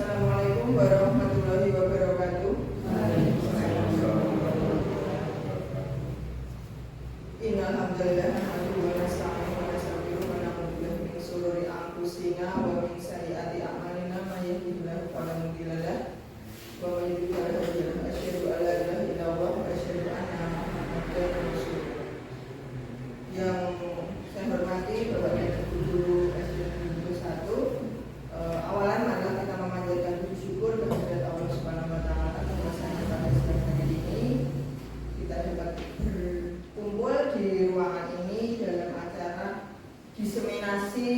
Assalamualaikum warahmatullahi wabarakatuh. Innal hamdalillah nahmaduhu wa nasta'inuhu wa nastaghfiruh wa na'udzu billahi min shururi anfusina wa min sayyiati a'malina may yahdihillahu fala mudilla lahu wa may yudlil fala hadiya lahu. Asyhadu an la ilaha illallah wa asyhadu anna Muhammadan rasulullah. Yang saya hormati Bapak dan Ibu Guru SD 1, awalan adalah kita memanjatkan puji syukur kehadirat Allah Subhanahu wa taala atas bahwasanya pada kesempatan ini kita dapat berkumpul di ruangan ini dalam acara diseminasi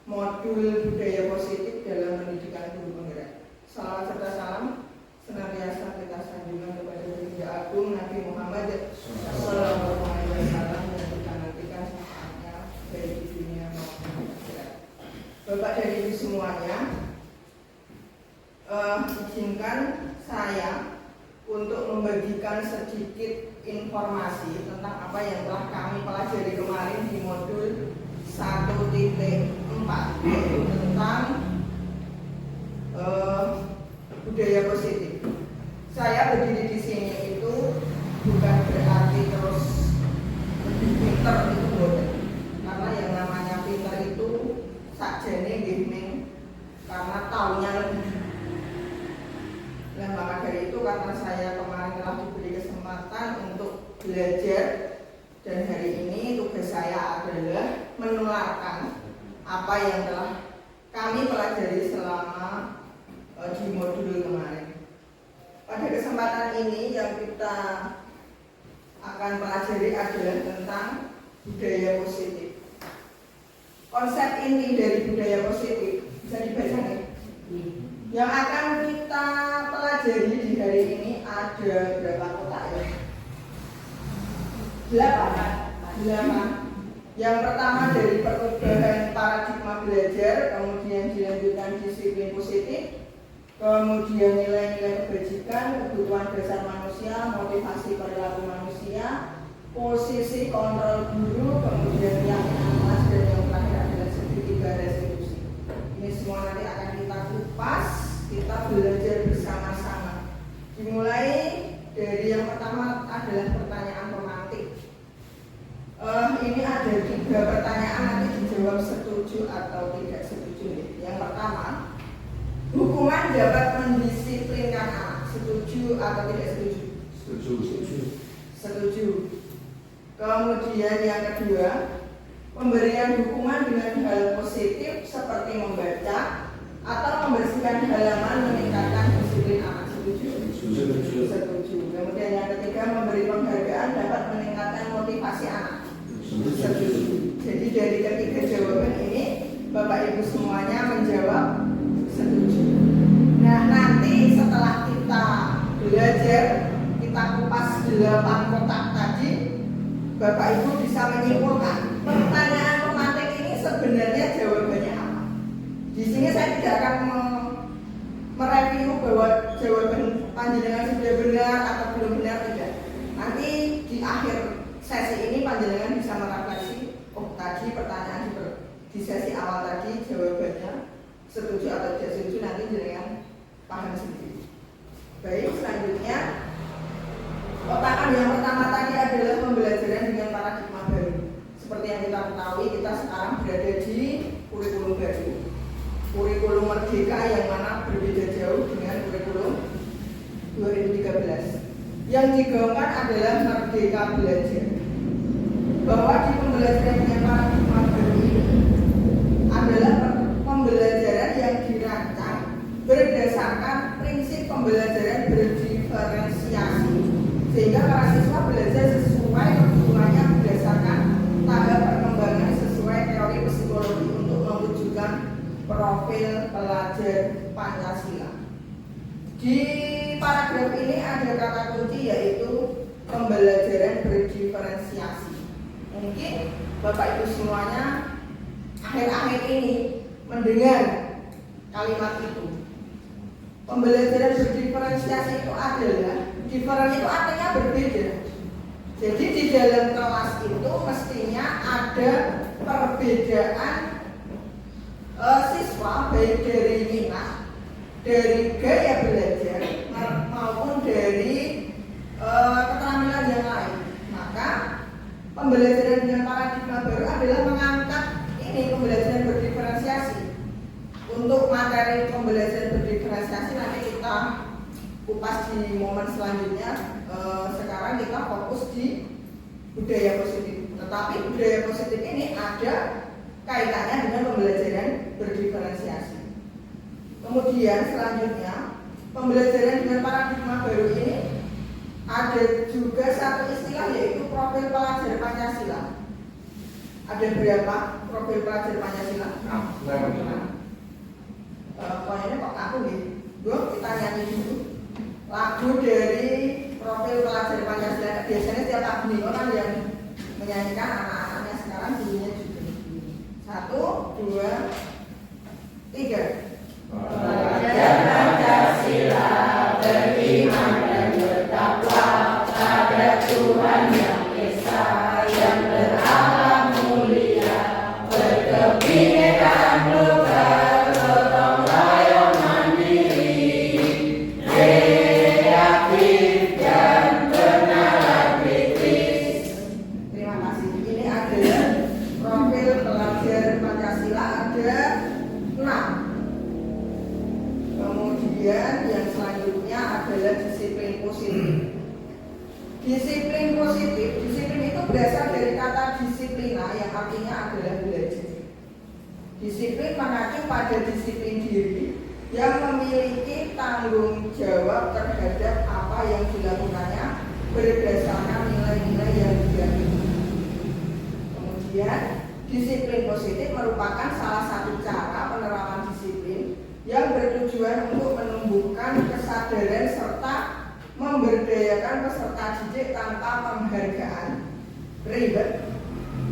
modul budaya positif dalam pendidikan guru penggerak. Salawat serta salam senantiasa kita sanjungkan kepada Baginda Agung Nabi Muhammad sallallahu alaihi wasallam yang kita nantikan syafaatnya baik di dunia maupun di akhirat. Bapak dan Ibu semuanya, izinkan saya untuk membagikan sedikit informasi tentang apa yang telah kami pelajari kemarin di modul 1.4, yaitu tentang budaya positif. Saya berdiri di sini itu bukan berarti terus lebih pinter itu boten, karena yang namanya pinter itu sakjane nggih karena taunya lebih. Nah, maka dari itu karena saya kemarin telah diberi kesempatan untuk belajar, dan hari ini tugas saya adalah menularkan apa yang telah kami pelajari selama di modul kemarin. Pada kesempatan ini yang kita akan pelajari adalah tentang budaya positif. Konsep inti dari budaya positif bisa dibaca nih. Yang akan kita pelajari di hari ini ada berapa kotak ya? 8. Yang pertama dari perubahan paradigma belajar, kemudian dilanjutkan disiplin positif, kemudian nilai-nilai kebajikan, kebutuhan dasar manusia, motivasi perilaku manusia, posisi kontrol guru, kemudian keyakinan kelas, dan yang terakhir adalah segitiga restitusi. Ini semua nanti akan kita kupas, kita belajar bersama-sama. Dimulai dari yang pertama adalah pertanyaan pemantik. Ini ada 3 pertanyaan, nanti dijawab setuju atau tidak setuju. Yang pertama, hukuman dapat mendisiplinkan anak, setuju atau tidak setuju? Setuju. Kemudian yang kedua, pemberian hukuman dengan hal positif seperti membaca atau membersihkan halaman meningkatkan disiplin anak, setuju? Setuju. Kemudian yang ketiga, memberi penghargaan dapat meningkatkan motivasi anak, setuju. Jadi dari ketiga jawaban ini Bapak Ibu semuanya menjawab setuju. Nah, nanti setelah kita belajar, kita kupas 8 kotak tadi, Bapak Ibu bisa menyimpulkan pertanyaan pemantik ini sebenarnya jawabannya apa. Di sini saya tidak akan mereview bahwa jawaban panjenengan sudah benar atau belum benar, tidak. Nanti di akhir sesi ini panjenengan bisa merefleksi, oh tadi pertanyaan di sesi awal tadi jawabannya setuju atau tidak setuju, nanti jenengan paham sendiri. Baik, selanjutnya kotakan yang pertama tadi adalah pembelajaran dengan paradigma baru. Seperti yang kita ketahui, kita sekarang berada di kurikulum baru, kurikulum merdeka, yang mana berbeda jauh dengan kurikulum 2013. Yang digaungkan adalah merdeka belajar, bahwa di pembelajaran dengan paradigma baru ini adalah pembelajaran yang dirancang berdasarkan prinsip pembelajaran berdiferensiasi, sehingga para siswa belajar sesuai kebutuhannya berdasarkan tahap perkembangan sesuai teori psikologi untuk mewujudkan profil pelajar Pancasila. Di paragraf ini ada kata kunci, yaitu pembelajaran berdiferensiasi. Mungkin Bapak Ibu semuanya akhir-akhir ini mendengar kalimat itu. Pembelajaran berdiferensiasi itu adalah, diferen itu artinya berbeda. Jadi di dalam kelas itu mestinya ada perbedaan siswa baik dari minat, dari gaya belajar maupun dari keterampilan yang lain. Maka pembelajaran dengan paradigma baru adalah mengangkat ini pembelajaran berdiferensiasi. Untuk materi pembelajaran berdiferensiasi nanti kita kupas di momen selanjutnya. Sekarang kita fokus di budaya positif. Tetapi budaya positif ini ada kaitannya dengan pembelajaran berdiferensiasi. Kemudian selanjutnya pembelajaran dengan paradigma baru ini ada juga satu istilah yaitu profil pelajar Pancasila. Ada berapa profil pelajar Pancasila? Pokoknya kok aku nih, kita nyanyi dulu lagu dari profil pelajar Pancasila. Biasanya setiap pagi orang yang menyanyikan anak-anaknya sekarang dulunya juga. 1, 2, 3. Pelajar Pancasila beriman dan bertakwa pada Tuhan Yang Esa, yang berakhlak mulia, berkebinekaan global, gotong royong mandiri, reaktif dan bernalar kritis. Terima kasih. Ini adalah profil pelajar Pancasila, ada 6. Kemudian yang selanjutnya adalah disiplin positif. Disiplin positif, disiplin itu berasal dari kata disiplina yang artinya adalah belajar. Disiplin mengacu pada disiplin diri yang memiliki tanggung jawab terhadap apa yang dilakukannya berdasarkan nilai-nilai yang diyakini. Kemudian disiplin positif merupakan salah satu cara penerapan disiplin yang bertujuan untuk menumbuhkan kesadaran serta memberdayakan peserta didik tanpa penghargaan, ribet,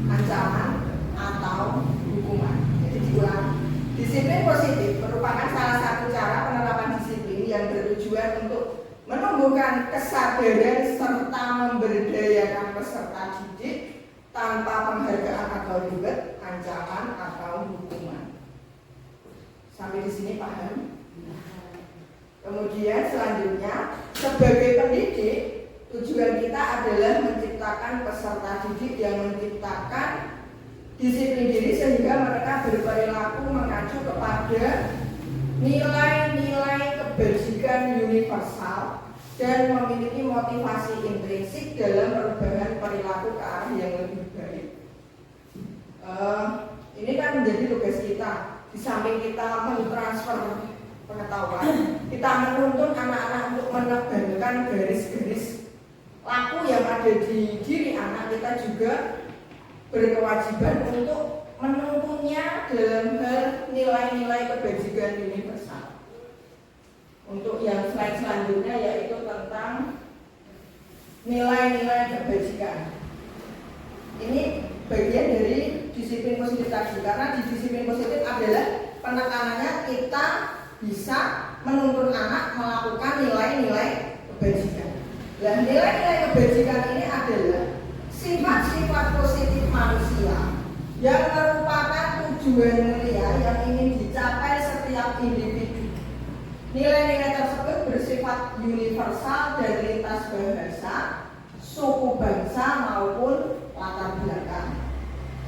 ancaman, atau hukuman. Jadi diulang, disiplin positif merupakan salah satu cara penerapan disiplin yang bertujuan untuk menumbuhkan kesadaran serta memberdayakan peserta didik tanpa penghargaan atau ribet, ancaman, atau hukuman. Sampai di sini paham? Kemudian selanjutnya, sebagai pendidik, tujuan kita adalah menciptakan peserta didik yang menciptakan disiplin diri sehingga mereka berperilaku mengacu kepada nilai-nilai kebajikan universal dan memiliki motivasi intrinsik dalam perubahan perilaku ke arah yang lebih baik. Ini kan menjadi tugas kita. Di samping kita mentransfer pengetahuan, kita menuntun anak-anak untuk menebalkan garis-garis laku yang ada di diri anak. Kita juga berkewajiban untuk menuntunnya dalam hal nilai-nilai kebajikan universal. Untuk yang slide selanjutnya yaitu tentang nilai-nilai kebajikan. Ini bagian dari disiplin positif tadi, karena di disiplin positif adalah penekanannya kita bisa menuntun anak melakukan nilai-nilai kebajikan. Dan nilai-nilai kebajikan ini adalah sifat-sifat positif manusia yang merupakan tujuan mulia yang ingin dicapai setiap individu. Nilai-nilai tersebut bersifat universal dan lintas bahasa, suku bangsa maupun latar belakang.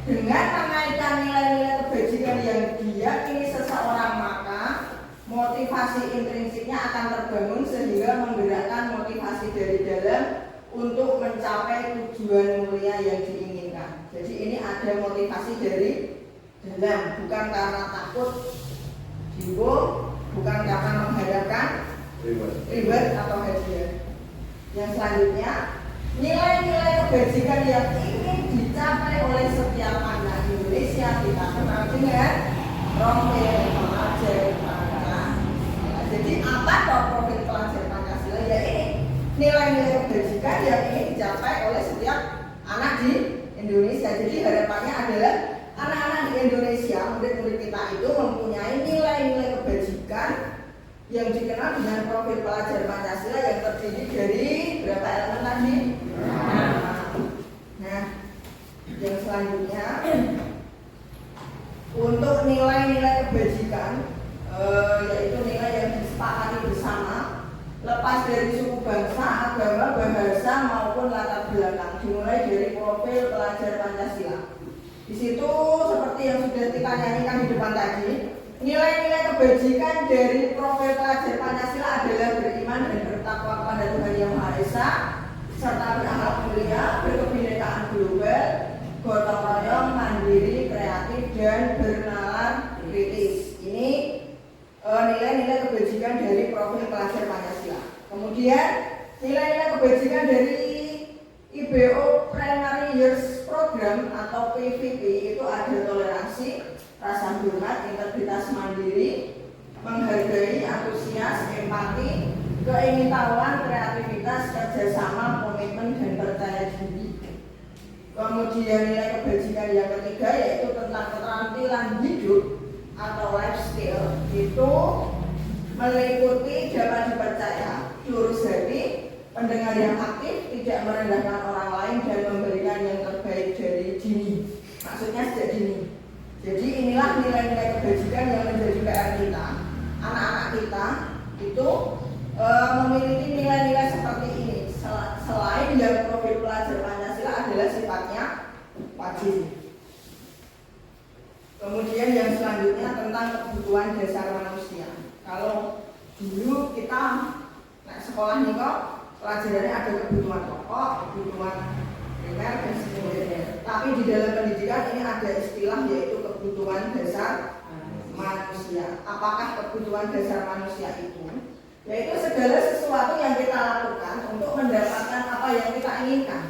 Dengan menaikkan nilai-nilai kebajikan yang diyakini seseorang, maka motivasi intrinsiknya akan terbangun sehingga menggerakkan motivasi dari dalam untuk mencapai tujuan mulia yang diinginkan. Jadi ini ada motivasi dari dalam, bukan karena takut dihukum, bukan karena mengharapkan reward atau hadiah. Yang selanjutnya, nilai-nilai kebajikan yang ingin dicapai oleh setiap anak Indonesia kita kenal dengan profil pelajar Pancasila. Jadi apa profil pelajar Pancasila? Ya ini nilai-nilai kebajikan yang ingin dicapai oleh setiap anak di Indonesia. Jadi harapannya adalah anak-anak di Indonesia, murid-murid kita itu mempunyai nilai-nilai kebajikan yang dikenal dengan profil pelajar Pancasila yang terdiri dari berapa elemen tadi? Nah, yang selanjutnya Untuk nilai-nilai kebajikan, yaitu nilai yang disepakati bersama, lepas dari suku bangsa, agama, bahasa maupun latar belakang, dimulai dari profil pelajar Pancasila. Di situ seperti yang sudah kita nyanyikan di depan tadi, nilai-nilai kebajikan dari profil pelajar Pancasila adalah beriman dan bertakwa kepada Tuhan Yang Maha Esa, serta berakhlak mulia, berkebinekaan global, gotong royong, mandiri, kreatif, dan bernalar kritis. Ini nilai-nilai kebajikan dari profil pelajar Pancasila. Kemudian nilai-nilai kebajikan dari IBO Primary Years Program atau PVP itu ada toleransi, rasa hormat, integritas mandiri, menghargai, antusias, empati, keingintahuan, kreativitas, kerjasama, komitmen, dan percaya diri. Kemudian nilai kebajikan yang ketiga yaitu tentang keterampilan hidup atau life skill, itu meliputi dapat dipercaya, lurus hati, pendengar yang aktif, tidak merendahkan orang lain, dan memberikan yang terbaik dari dini. Maksudnya sejak dini. Jadi inilah nilai-nilai kebajikan yang menjadi PR kita. Anak-anak kita itu memiliki nilai-nilai seperti ini. Selain yang profil pelajar Pancasila adalah sifatnya wajib. Kemudian yang selanjutnya tentang kebutuhan dasar manusia. Kalau dulu kita sekolah nih kok pelajarannya ada kebutuhan pokok, kebutuhan primer, dan sekunder. Tapi di dalam pendidikan ini ada istilah yaitu kebutuhan dasar manusia. Apakah kebutuhan dasar manusia itu? Yaitu segala sesuatu yang kita lakukan untuk mendapatkan apa yang kita inginkan.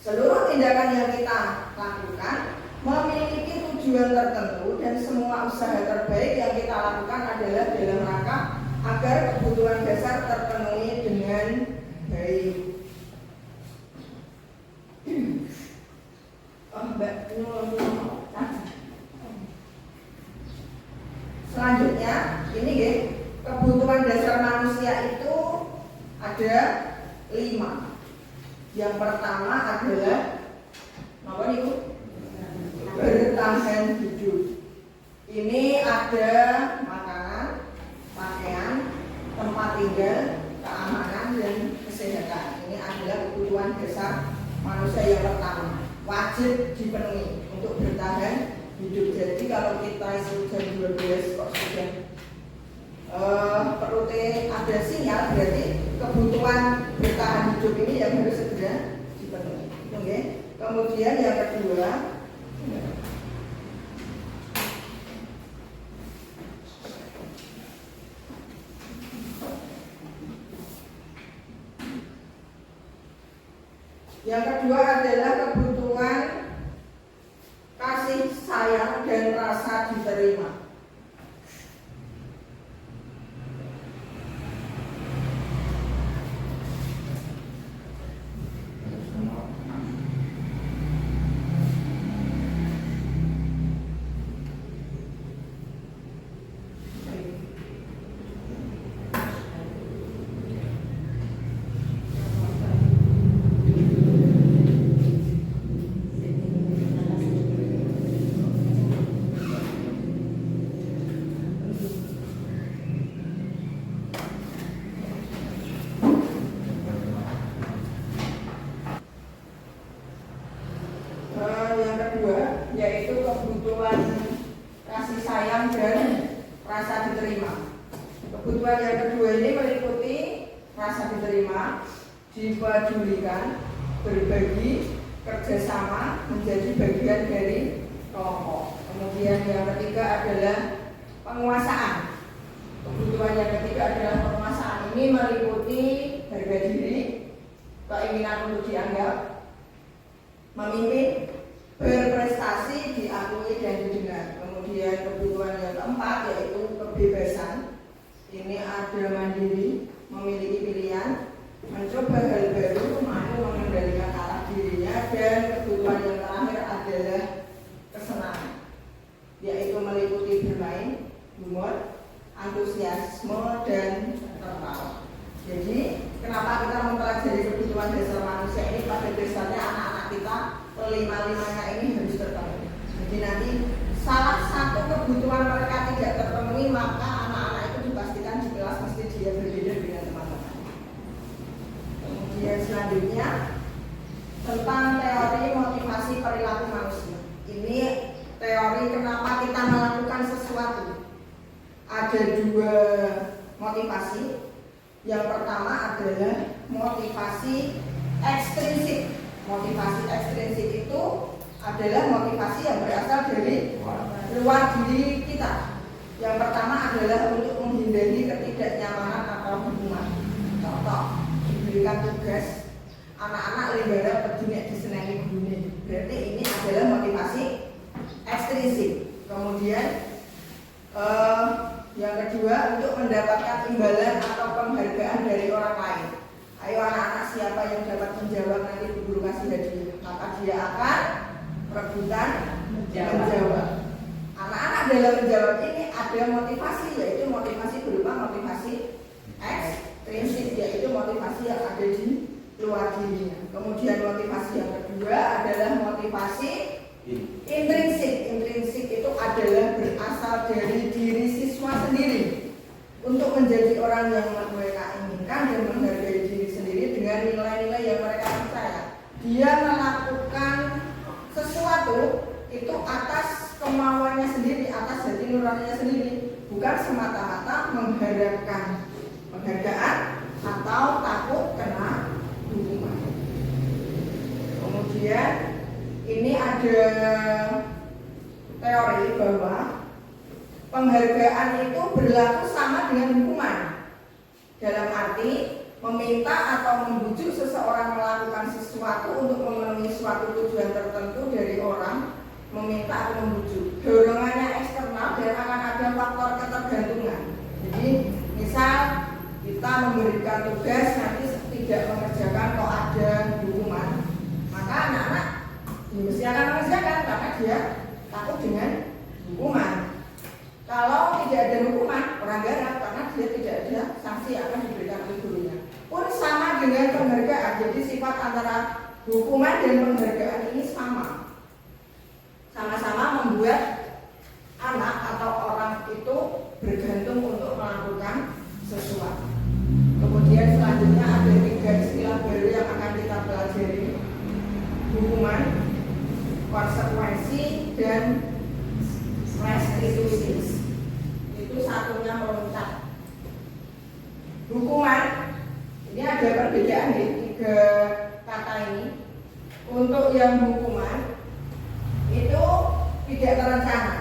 Seluruh tindakan yang kita lakukan memiliki tujuan tertentu, dan semua usaha terbaik yang kita lakukan adalah dalam rangka agar kebutuhan dasar terpenuhi dengan baik. Selanjutnya, ini ya, kebutuhan dasar manusia itu ada 5. Yang pertama adalah apa nih Bu? Bertahan hidup. Ini ada makanan, pakaian, tempat tinggal, keamanan, dan kesehatan. Ini adalah kebutuhan dasar manusia yang pertama, wajib dipenuhi untuk bertahan hidup. Jadi kalau kita jam 12 kok sudah perutnya ada sinyal, berarti kebutuhan bertahan hidup ini yang harus segera dipenuhi. Oke. Kemudian yang kedua, adalah kebutuhan kasih sayang dan rasa diterima. Yang kedua yaitu kebutuhan kasih sayang dan rasa diterima. Kebutuhan yang kedua ini meliputi rasa diterima, dipedulikan, berbagi, kerjasama, menjadi bagian dari kelompok. Kemudian yang ketiga adalah penguasaan. Kebutuhan yang ketiga adalah penguasaan. Ini meliputi harga diri, keinginan untuk dianggap, memimpin, berprestasi, diakui dan didengar. Kemudian kebutuhan yang keempat yaitu kebebasan. Ini ada mandiri, memiliki pilihan, mencoba hal baru, mampu mengendalikan arah dirinya. Dan kebutuhan yang terakhir adalah kesenangan, yaitu meliputi bermain, humor, antusiasme, dan tertawa. Jadi kenapa kita mempelajari kebutuhan dasar manusia ini? Pada dasarnya anak-anak kita kelima-limanya ini harus terpenuhi. Jadi nanti salah satu kebutuhan mereka tidak terpenuhi, maka anak-anak itu dipastikan di kelas mesti dia berbeda dengan teman-teman. Kemudian selanjutnya tentang teori motivasi perilaku manusia. Ini teori kenapa kita melakukan sesuatu. Ada dua motivasi. Yang pertama adalah motivasi ekstrinsik. Motivasi ekstrinsik itu adalah motivasi yang berasal dari luar diri kita. Yang pertama adalah untuk menghindari ketidaknyamanan atau hukuman. Contoh, diberikan tugas anak-anak lenggara pedunik disenangi gurune. Berarti ini adalah motivasi ekstrinsik. Kemudian yang kedua, untuk mendapatkan imbalan atau penghargaan dari orang lain. Ayo anak-anak, siapa yang dapat menjawab nanti Bu Guru kasih hadiah, maka dia akan rebutan menjawab. Anak-anak dalam menjawab ini ada motivasi, yaitu motivasi berupa motivasi ekstrinsik, yaitu motivasi yang ada di luar dirinya. Kemudian motivasi yang kedua adalah motivasi intrinsik. Intrinsik itu adalah berasal dari diri siswa sendiri untuk menjadi orang yang mereka inginkan dan menghargai diri sendiri dengan nilai-nilai yang mereka percaya. Dia melakukan sesuatu itu atas kemauannya sendiri, atas hati nuraninya sendiri, bukan semata-mata mengharapkan penghargaan atau takut kena hukuman. Kemudian ini ada teori bahwa penghargaan itu berlaku sama dengan hukuman. Dalam arti meminta atau membujuk seseorang melakukan sesuatu untuk memenuhi suatu tujuan tertentu dari orang, meminta atau membujuk. Dorongannya eksternal dan akan ada faktor ketergantungan. Jadi misal kita memberikan tugas nanti tidak mengerjakan kok ada hukuman, maka anak-anak mesti akan mengerjakan karena dia takut dengan hukuman. Kalau tidak ada hukuman, orang garap karena dia tidak ada sanksi yang akan diberikan oleh gurunya. Pun sama dengan penghargaan, jadi sifat antara hukuman dan penghargaan ini sama-sama membuat anak atau orang itu bergantung untuk melakukan sesuatu. Kemudian selanjutnya ada 3 istilah baru yang akan kita pelajari: hukuman, konsekuensi, dan restitusi. Itu satunya meloncat. Hukuman ini ada perbedaan di 3 kata ini. Untuk yang hukuman itu tidak terencana,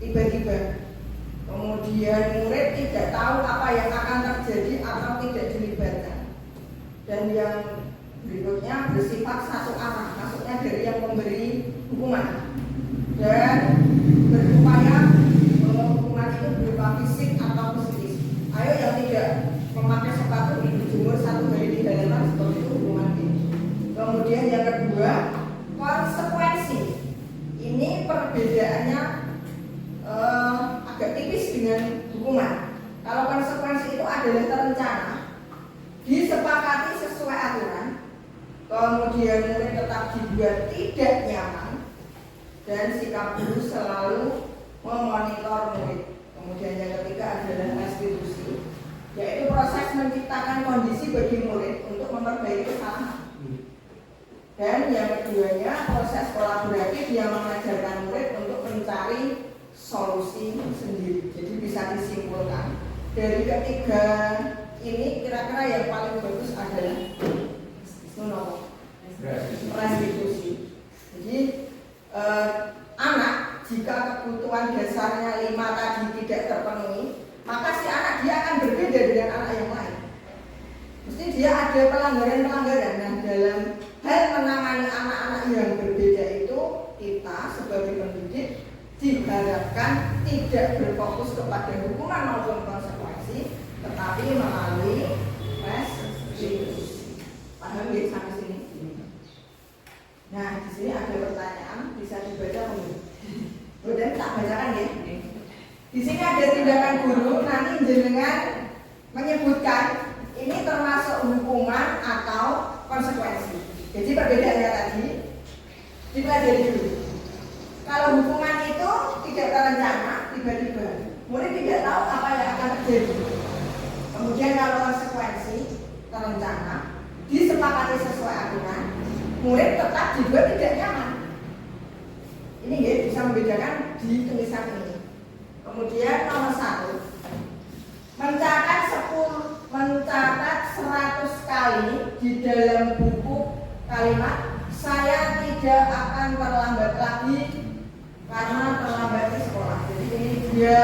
tiba-tiba. Kemudian murid tidak tahu apa yang akan terjadi atau tidak dilibatkan. Dan yang berikutnya bersifat satu arah, maksudnya dari yang memberi hukuman, dan berupaya hukuman itu berupa fisik atau psikis. Ayo yang tidak memakai sepatu dijemur 1 hari di halaman, seperti itu hukuman ini. Kemudian yang kedua, konsekuensi. Ini perbedaannya agak tipis dengan hukuman. Kalau konsekuensi itu adalah terencana, disepakati sesuai aturan, kemudian murid tetap dibuat tidak nyaman, dan sikap guru selalu memonitor murid. Kemudian yang ketiga adalah restitusi, yaitu proses menciptakan kondisi bagi murid untuk memperbaiki kesalahan. Dan yang keduanya proses kolaboratif yang mengajarkan murid untuk mencari solusi sendiri. Jadi bisa disimpulkan dari ketiga ini kira-kira yang paling bagus adalah restitusi. Jadi anak jika kebutuhan dasarnya 5 tadi tidak terpenuhi, maka si anak dia akan berbeda dengan anak yang lain. Mesti dia ada pelanggaran-pelanggaran. Nah, dalam hal menangani anak-anak yang berbeda itu, kita sebagai pendidik diharapkan tidak berfokus kepada hukuman maupun konsekuensi, tetapi melalui restitusi. Paham ya sampai sini? Nah, di sini ada pertanyaan, bisa dibaca belum? Udah tak bacakan ya. Di sini ada tindakan guru, nanti jenengan menyebutkan ini termasuk hukuman atau konsekuensi. Jadi perbedaannya tadi dipelajari dulu. Kalau hukuman itu tidak terencana, tiba-tiba murid tidak tahu apa yang akan terjadi. Kemudian kalau konsekuensi terencana, disepakati sesuai aturan, murid tetap juga tidak nyaman. Ini ya, bisa membedakan di tulisan ini. Kemudian nomor 1, mencatat 100 kali di dalam buku kalimat saya tidak akan terlambat lagi karena terlambat ke sekolah. Jadi ini dia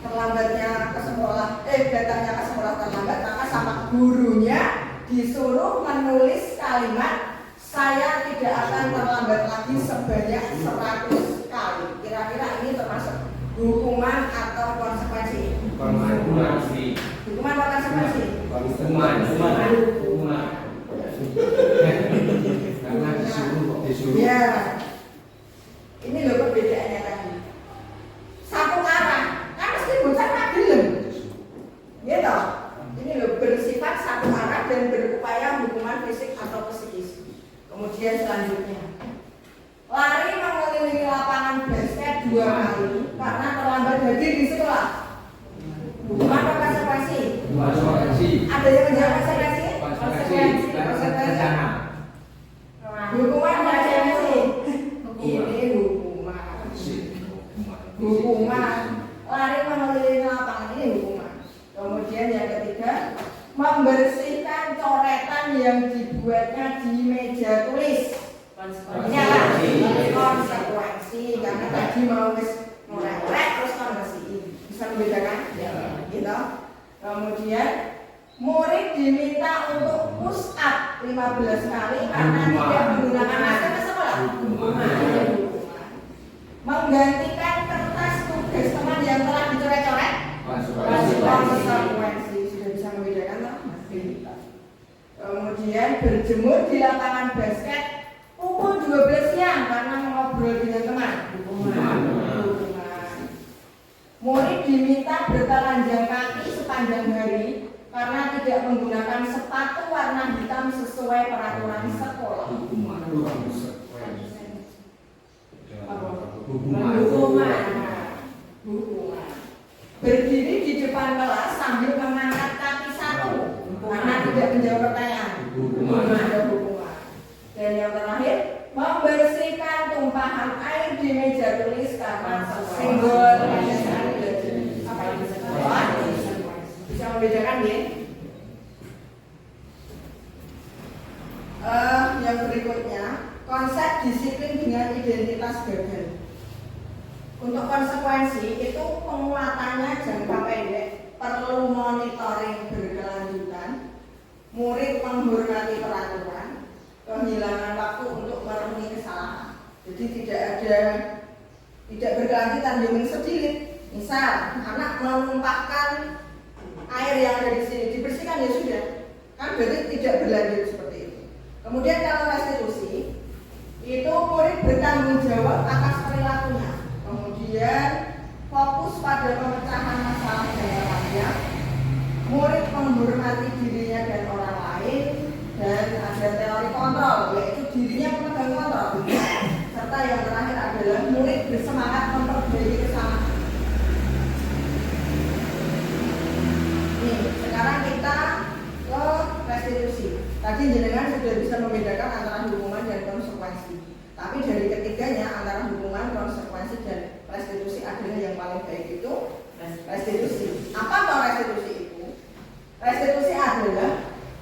terlambatnya ke sekolah, datangnya ke sekolah terlambat, maka sama gurunya disuruh menulis kalimat saya tidak akan terlambat lagi sebanyak 100 kali. Kira-kira ini termasuk hukuman atau konsekuensi? Hukuman atau konsekuensi? Hukuman. Karena disuruh. Ya. Ini loh perbedaannya tadi. Satu arah, kan mesti bocah tak gelem. Ya toh? Ini loh bersifat satu arah dan berupaya hukuman fisik atau psikis. Kemudian selanjutnya, lari mengelilingi lapangan basket 2 kali karena terlambat hadir di sekolah. Hukuman atau konsekuensi? Ada yang menjawab konsekuensi? Konsekuensi. Hukuman atau konsekuensi? Ini hukuman. Lari mengelilingi lapangan ini hukuman. Kemudian yang ketiga, membersihkan coretan yang dibuatnya di meja tulis. Konsekuensi karena tadi mau ngorek terus membersihin. Bisa membedakan? Gitu. Kemudian murid diminta untuk push up 15 kali karena tidak menggunakan masker ke sekolah. Menggantikan kertas tugas teman yang telah dicoret-coret. Konsekuensi. Sudah bisa membedakan tak? Kemudian berjemur di lapangan basket pukul 12 siang karena mengobrol dengan teman. Hukuman. Murid diminta bertelanjang kaki sepanjang hari karena tidak menggunakan sepatu warna hitam sesuai peraturan sekolah. Hukuman. Berdiri di depan kelas sambil mengangkat kaki satu karena tidak menjawab pertanyaan. Hukuman. Dan yang terakhir, membersihkan tumpahan air di meja tulis karena simbol apa yang bisa membedakan ya? Yang berikutnya, konsep disiplin dengan identitas gagal. Untuk konsekuensi itu penguatannya jangka pendek, perlu monitoring berkelanjutan, murid menghormati peraturan, kehilangan waktu untuk memenuhi kesalahan. Jadi tidak berkelanjutan, yang sedilit. Misal anak menumpahkan air yang ada di sini, dibersihkan ya sudah, kan berarti tidak berlanjut seperti itu. Kemudian kalau restitusi itu murid bertanggung jawab atas perilakunya. Kemudian fokus pada pemecahan masalah daerahnya, murid menghormati dirinya dan orang lain, dan ada teori kontrol, yaitu dirinya memegang kontrol. Serta yang terakhir adalah murid bersemangat memperbaiki kesalahan. Nih, sekarang kita ke restitusi. Tadi jenengan sudah bisa membedakan antara hukuman dan konsekuensi. Tapi dari ketiganya antara hukuman, konsekuensi, dan restitusi adalah yang paling baik itu restitusi. Apa toh restitusi itu? Restitusi adalah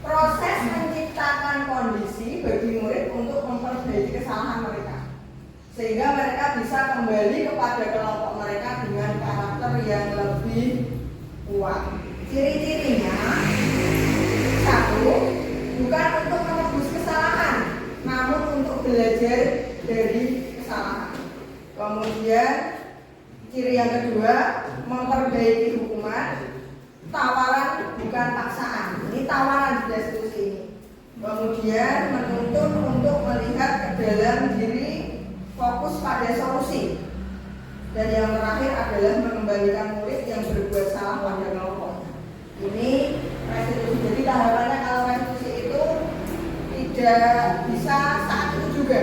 proses menciptakan kondisi bagi murid untuk memperbaiki kesalahan mereka, sehingga mereka bisa kembali kepada kelompok mereka dengan karakter yang lebih kuat. Ciri-cirinya, 1, bukan untuk menebus kesalahan, namun untuk belajar dari kesalahan. Kemudian ciri yang kedua, memperbaiki hukuman, tawaran bukan paksaan. Ini tawaran di restitusi ini. Kemudian menuntut untuk melihat ke dalam diri, fokus pada solusi. Dan yang terakhir adalah mengembalikan murid yang berbuat salah pada kelompoknya. Ini restitusi. Jadi tahapannya kalau restitusi itu tidak bisa saat itu juga.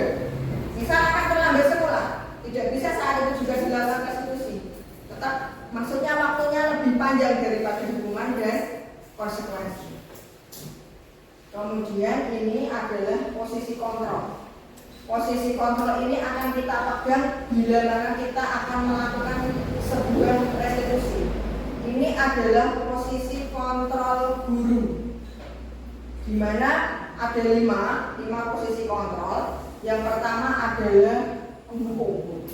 Misal anak terlambat sekolah, tidak yang daripada hukuman dan konsekuensi. Kemudian ini adalah posisi kontrol. Posisi kontrol ini akan kita pegang bila mana kita akan melakukan sebuah restitusi. Ini adalah posisi kontrol guru, di mana ada lima posisi kontrol. Yang pertama adalah penghukum,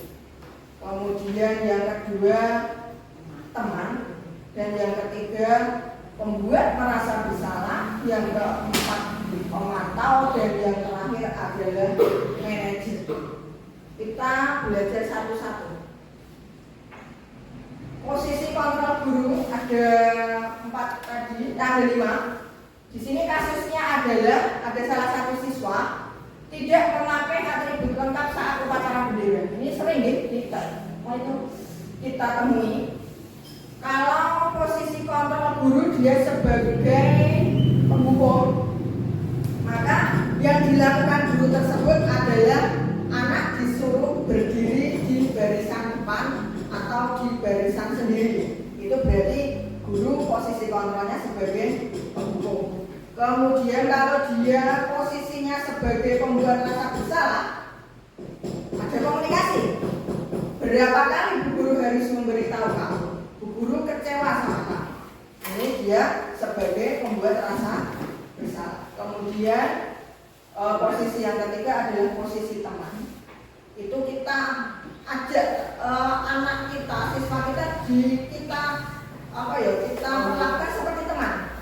kemudian yang kedua teman, dan yang ketiga pembuat merasa bersalah, yang keempat pemantau, dan yang terakhir adalah manajer. Kita belajar satu-satu. Posisi kontrol guru ada 4 tadi, ada 5. Di sini kasusnya adalah ada salah satu siswa tidak memakai atribut lengkap saat upacara bendera. Ini sering kita temui. Kalau posisi kontrol guru dia sebagai penghukum, maka yang dilakukan guru tersebut adalah anak disuruh berdiri di barisan depan atau di barisan sendiri. Itu berarti guru posisi kontrolnya sebagai penghukum. Kemudian kalau dia posisinya sebagai pembuat rasa bersalah, ada komunikasi. Berapa kali bu guru harus memberitahu kamu? Bu guru kecewa sama kamu. Ini dia sebagai pembuat rasa bersalah. Kemudian posisi yang ketiga adalah posisi teman. Itu kita ajak anak kita, siswa kita kita melakukan seperti teman.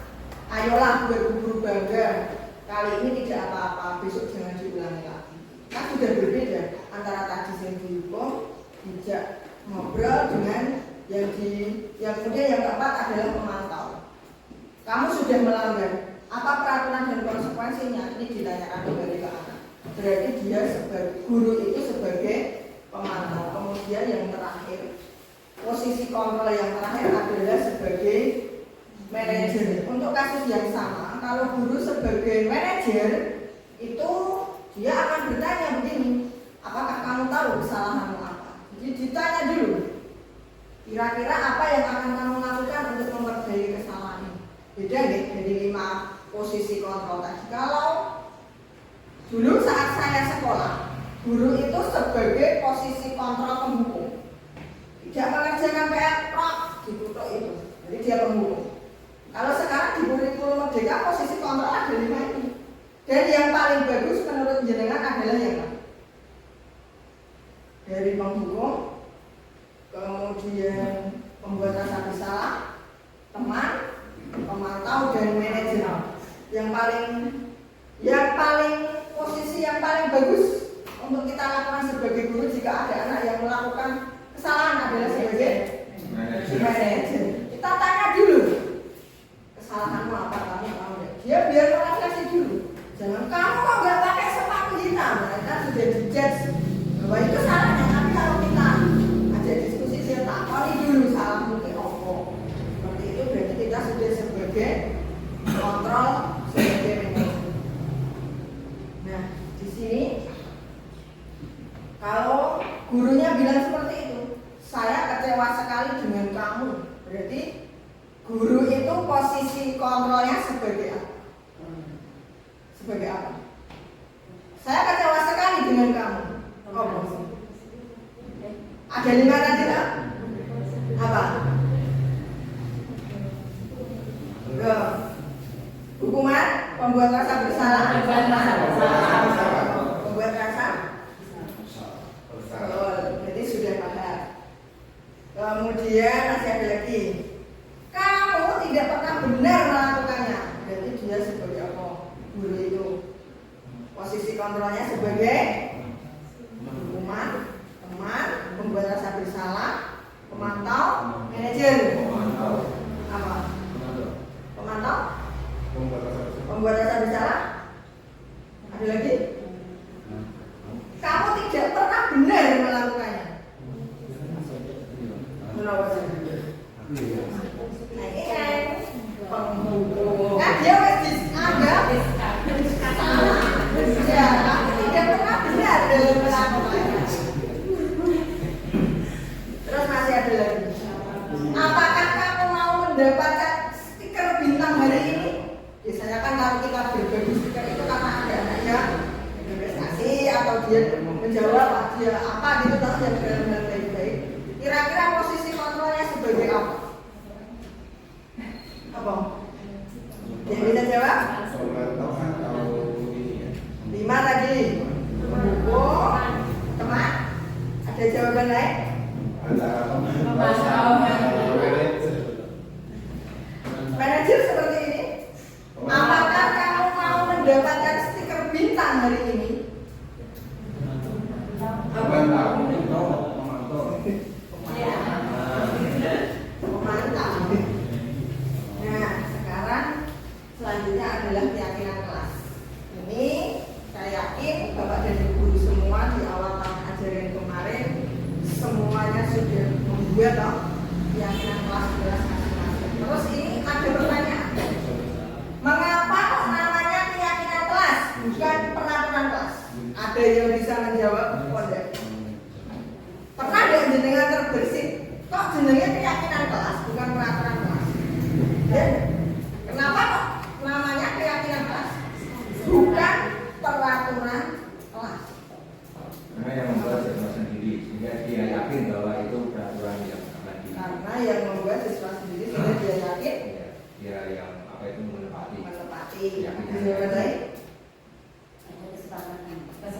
Ayolah guru bangga, kali ini tidak apa-apa, besok jangan diulangi lagi. Kan sudah berbeda antara tadi yang dihukum, dijak ngobrol dengan yang kemudian yang keempat adalah pemantau. Kamu sudah melanggar, apa peraturan dan konsekuensinya? Ini ditanyakan kembali ke anak. Berarti dia sebagai guru itu sebagai pemantau. Kemudian yang terakhir, posisi kontrol yang terakhir adalah sebagai manajer. Untuk kasus yang sama, kalau guru sebagai manajer itu dia akan bertanya begini, apakah kamu tahu kesalahanmu apa? Jadi ditanya dulu, kira-kira apa yang akan kamu lakukan untuk memperbaiki kesalahan ini? Beda nih dari 5 posisi kontrol tadi. Kalau dulu saat saya sekolah, guru itu sebagai posisi kontrol penghukum, tidak mengerjakan PR prof dikutuk itu, jadi dia penghukum. Kalau sekarang di kurikulum merdeka posisi kontrol ada 5 ini. Dan yang paling bagus menurut jenengan adalah yang mana? Dari penghukum, kemudian pembuat rasa bersalah, teman, pemantau, dan manajer. Yang paling posisi yang paling bagus untuk kita lakukan sebagai guru jika ada anak yang melakukan kesalahan adalah sebagai manajer. Kita tanya dulu, kesalahanmu apa, kamu tahu ya? Dia biar merefleksi dulu. Jangan kamu kok nggak pakai sepatu hitam. Mereka sudah dijudge bahwa itu salahnya. Tapi kalau kita ajak diskusi, dia takoni dulu salahmu ke opo. Seperti itu berarti kita sudah sebagai kontrol, sebagai manajer. Nah, di sini kalau gurunya bilang seperti itu, saya kecewa sekali dengan kamu. Berarti guru itu posisi kontrolnya sebagai apa? Sebagai apa? Saya kecewa sekali dengan kamu. Oh, ada 5 tadi tak? Apa? Hukuman, pembuat rasa bersalah. Pembuat rasa bersalah. Jadi sudah paham. Kemudian masih ada lagi. Kamu tidak pernah benar melakukannya. Berarti dia sebagai apa? Guru itu posisi kontrolnya sebagai hukuman, teman, pembuat rasa bersalah, pemantau, manajer. Apa? Pemantau, pembuat rasa bersalah. Ada lagi? Kamu tidak pernah benar melakukannya. Menolak saja. Nah, ini kan penghukum. Kan dia wajib anggap salah. Ya, kamu tidak pernah benar dalam melakukannya. Terus masih ada lagi. Apakah kamu mau Apa? Yang bisa jawab? Pemantauan atau ini ya? 5 tadi. Mendukung, teman. Ada jawaban lain? Antara Pemantauan. Manajer seperti ini. Apakah kamu mau mendapatkan stiker bintang hari ini? Pemantau. Memantau. Nah, sekarang selanjutnya adalah keyakinan kelas. Ini saya yakin Bapak dan Ibu guru semua di awal tahun ajaran kemarin semuanya sudah membuat keyakinan kelas masing-masing. Terus ini ada pertanyaan. Mengapa kok namanya keyakinan kelas bukan peraturan kelas? Ada yang bisa menjawab? Tidak. Pernah nggak jenengan terbersih? Kok jenengnya keyakinan kelas bukan peraturan kelas? Ya. Kenapa kok namanya keyakinan kelas bukan peraturan kelas? Karena yang membuat siswa sendiri sehingga dia yakin bahwa itu peraturan yang akan di. Karena yang membuat siswa sendiri sehingga dia yakin Ya, dia yang apa itu menepati. Ada jawaban lain?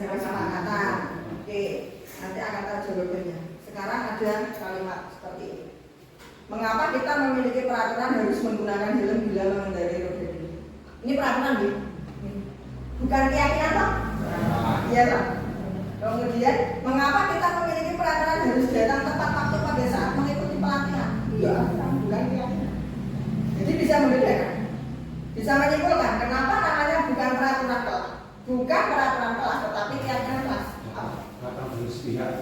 Kesepakatan. Oke, nanti akan tahu jawabannya. Sekarang ada kalimat seperti ini. Mengapa kita memiliki peraturan harus menggunakan helm bila mengendarai roda 2? Ini peraturan, Bu. Bukan keyakinan, toh? Iya, toh? Kemudian, mengapa kita memiliki peraturan harus datang tepat waktu pada saat mengikuti pelatihan? Iya, bukan keyakinan. Jadi bisa membedakan. Bisa menyimpulkan kenapa namanya bukan peraturan kelas. Bukan peraturan kelas, tetapi keyakinan kelas. Kata berpihak.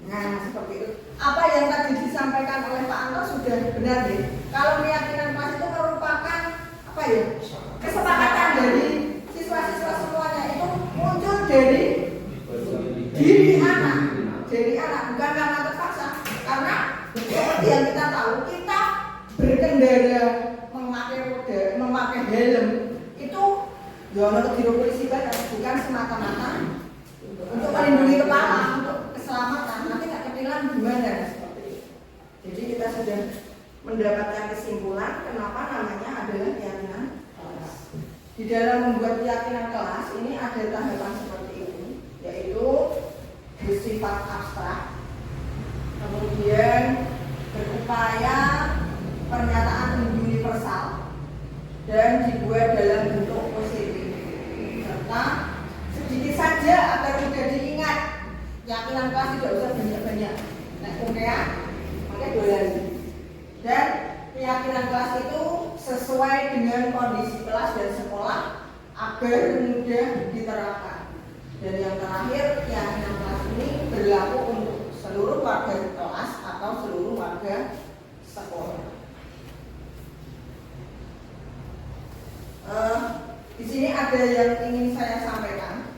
Nah, seperti itu. Apa yang tadi disampaikan oleh Pak Anto sudah benar, deh. Kalau keyakinan kelas itu merupakan apa ya? Kesepakatan dari siswa-siswa semuanya itu muncul dari diri anak, bukan karena terpaksa. Karena seperti yang kita tahu, kita berkendara memakai helm itu ya untuk diri polisi bukan semata-mata untuk melindungi kepala, untuk keselamatan. Nanti nggak ketilang gimana seperti itu. Jadi kita sudah mendapatkan kesimpulan kenapa namanya adalah keyakinan kelas. Di dalam membuat keyakinan kelas ini ada tahapan seperti ini, yaitu bersifat abstrak, kemudian berupaya pernyataan universal dan dibuat dalam bentuk positif, serta sedikit saja agar mudah diingat. Keyakinan kelas tidak usah banyak-banyak. Nah, kemudian pakai dolar. Dan keyakinan kelas itu sesuai dengan kondisi kelas dan sekolah agar mudah diterapkan. Dan yang terakhir, keyakinan kelas ini berlaku untuk seluruh warga kelas atau seluruh warga sekolah. Di sini ada yang ingin saya sampaikan.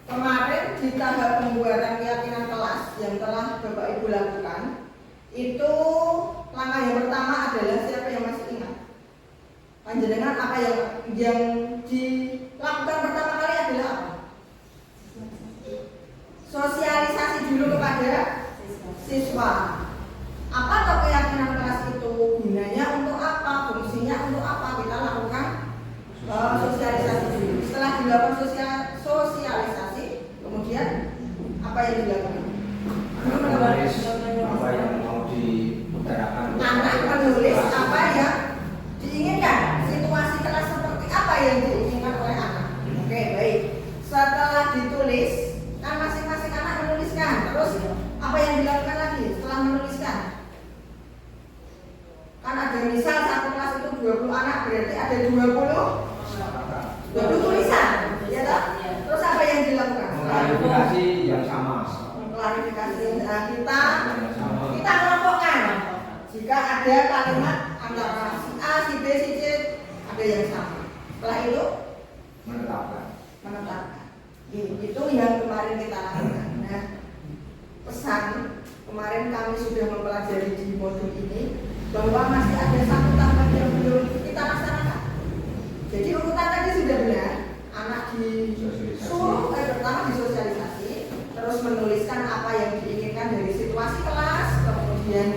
Kemarin di tahap pembuatan keyakinan kelas yang telah Bapak Ibu lakukan, itu langkah yang pertama adalah siapa yang masih ingat? Panjenengan apa yang dilakukan pertama kali adalah apa? Sosialisasi dulu kepada siswa. Apa toh keyakinan kelas itu? Gunanya untuk apa? Fungsinya untuk apa? Kita lakukan sosialisasi dulu. Setelah dilakukan sosialisasi, kemudian apa yang dilakukan? Menulis apa yang mau diutarakan. Anak menulis apa yang diinginkan. Situasi kelas seperti apa yang diinginkan oleh anak. Oke, baik. Setelah ditulis, kan masing-masing anak menuliskan. Terus apa yang dilakukan lagi setelah menuliskan? Kan ada misal satu kelas itu 20 anak, berarti ada 20 tulisan, ya toh? Terus apa yang dilakukan? Klarifikasi yang sama. Klarifikasi kita kelompokkan. Jika ada kalimat antara si A, si B, si C ada yang sama. Setelah itu Menetapkan. Itu yang kemarin kita lakukan. Nah, pesan kemarin kami sudah mempelajari di modul ini bahwa masih ada satu tahapan yang belum kita laksanakan. Jadi urutan tadi sudah benar. Anak disuruh pertama disosialisasi, terus menuliskan apa yang diinginkan dari situasi kelas, kemudian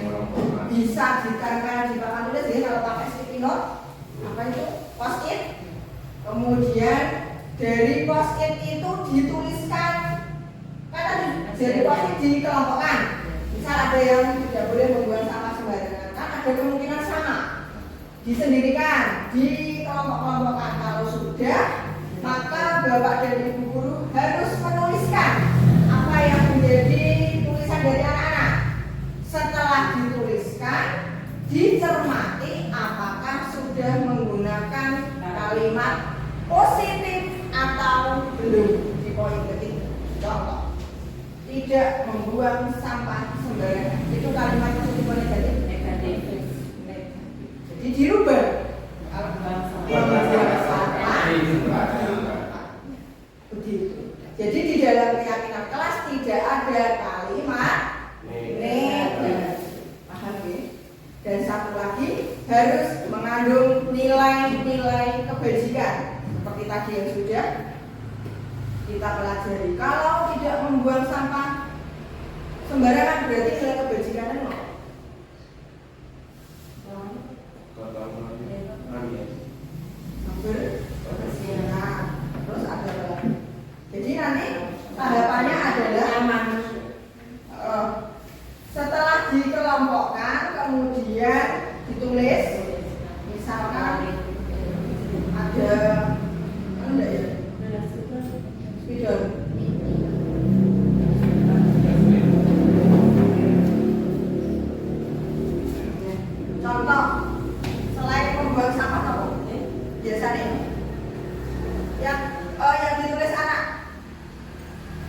bisa ditempel di papan tulis. Jadi kalau pakai sticky note Kemudian dari post-it itu dituliskan, kan tadi dari post-it dikelompokkan. Misal ada yang tidak boleh membuang sampah sembarangan, kan ada kemungkinan sama. Disendirikan, dikelompok-kelompokkan. Kalau sudah, maka Bapak dan Ibu guru harus menuliskan apa yang menjadi tulisan dari anak-anak. Setelah dituliskan, dicermati apakah sudah menggunakan kalimat positif atau belum. Di poin ketiga, contoh, tidak membuang sampah sembarangan. Itu kalimat positif atau negatif? Negatif. Jadi dirubah. Kalau membuang sampah begitu. Jadi di dalam keyakinan kelas tidak ada kalimat negatif. Paham ya? Dan satu lagi harus mengandung nilai-nilai kebajikan seperti tadi yang sudah kita pelajari. Kalau tidak membuang sampah sembarangan berarti nilai kebajikannya nol. Terus ada apa? Jadi nanti tahapannya adalah setelah dikelompokkan kemudian ditulis. Misalkan ada enggak ya? Spidol. Contoh, selain membuang sampah apa? Biasanya yang ditulis anak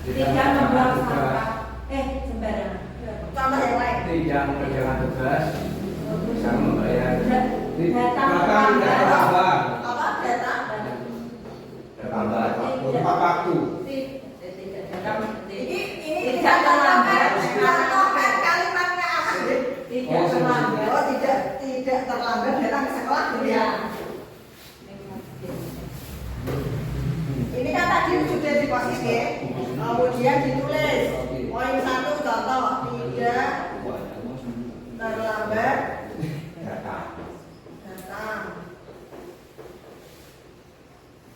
tidak membuang sampah sembarangan. Contoh yang lain. Tidak mengerjakan tugas, bisa membayar. Datang terlambat. Apa data? Terlambat. Tepat waktu. Ini kita contohkan kalimatnya apa? Tidak terlambat. Oh tidak terlambat datang ke sekolah gitu ya. Ini kan tadi sudah di positif, kemudian ditulis poin 1 contoh tidak terlambat datang.